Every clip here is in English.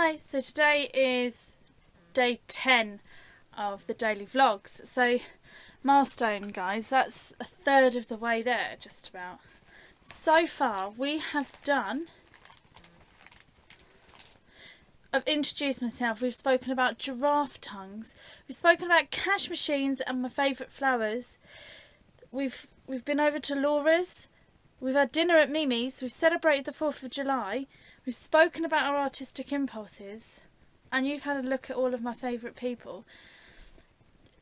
Hi, so today is day 10 of the daily vlogs. So milestone, guys, that's a third of the way there, just about. So far we have done, I've introduced myself, we've spoken about giraffe tongues, we've spoken about cash machines and my favourite flowers, we've been over to Laura's, we've had dinner at Mimi's, we've celebrated the 4th of July, we've spoken about our artistic impulses, and you've had a look at all of my favourite people.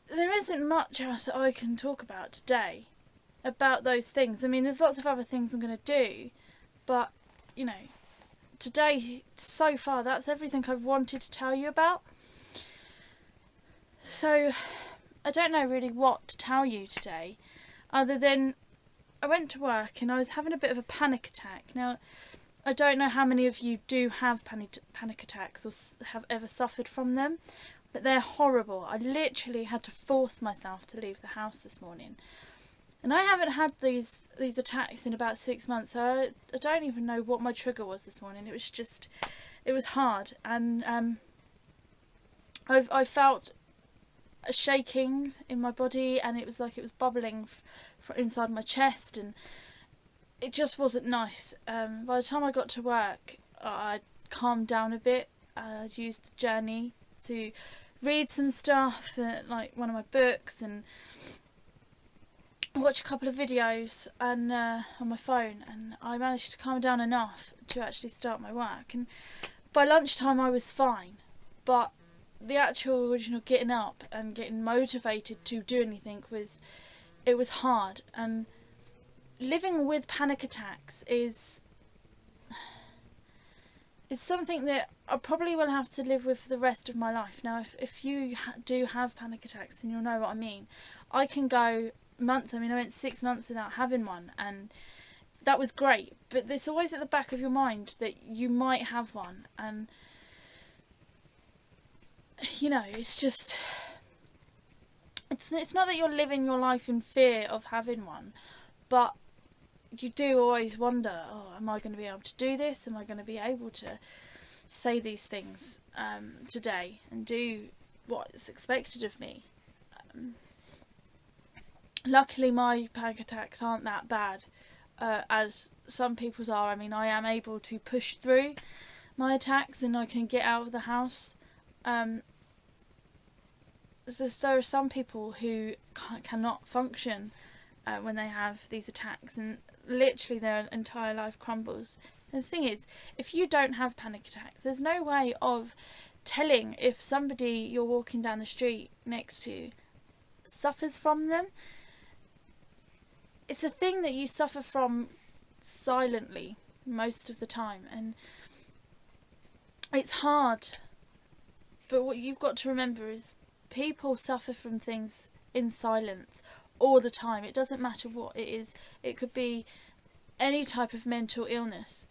There isn't much else that I can talk about today about those things. I mean, there's lots of other things I'm going to do, but, you know, today, so far, that's everything I've wanted to tell you about. So, I don't know really what to tell you today, other than I went to work and I was having a bit of a panic attack. Now, I don't know how many of you do have panic attacks or have ever suffered from them, but they're horrible. I literally had to force myself to leave the house this morning. And I haven't had these attacks in about 6 months, so I don't even know what my trigger was this morning. It was hard, and I felt a shaking in my body, and it was like it was bubbling inside my chest, and it just wasn't nice. By the time I got to work, I'd calmed down a bit. I'd used the journey to read some stuff, like one of my books, and watch a couple of videos and on my phone, and I managed to calm down enough to actually start my work. And by lunchtime I was fine, but the actual original getting up and getting motivated to do anything was hard. And living with panic attacks is something that I probably will have to live with for the rest of my life. Now, if you do have panic attacks, then you'll know what I mean. I can go months. I mean, I went 6 months without having one, and that was great. But it's always at the back of your mind that you might have one, and you know, it's just it's not that you're living your life in fear of having one, but you do always wonder, oh, am I going to be able to do this? Am I going to be able to say these things today and do what's expected of me? Luckily, my panic attacks aren't that bad as some people's are. I mean, I am able to push through my attacks and I can get out of the house. So there are some people who cannot function when they have these attacks, and literally their entire life crumbles. And the thing is, if you don't have panic attacks, there's no way of telling if somebody you're walking down the street next to suffers from them. It's a thing that you suffer from silently most of the time, and it's hard. But what you've got to remember is people suffer from things in silence all the time. It doesn't matter what it is. It could be any type of mental illness,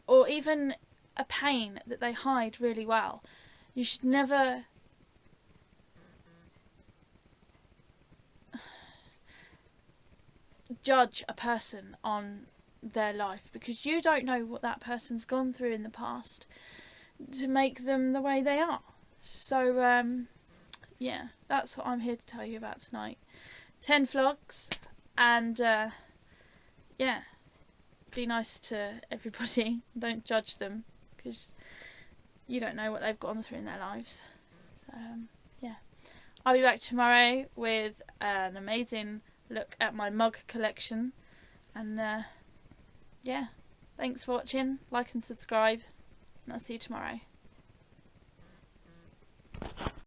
or even a pain that they hide really well. You should never judge a person on their life, because you don't know what that person's gone through in the past to make them the way they are. So yeah, that's what I'm here to tell you about tonight. 10 vlogs, and yeah, be nice to everybody. Don't judge them, because you don't know what they've gone through in their lives. Yeah, I'll be back tomorrow with an amazing look at my mug collection, and yeah, thanks for watching. Like and subscribe, and I'll see you tomorrow.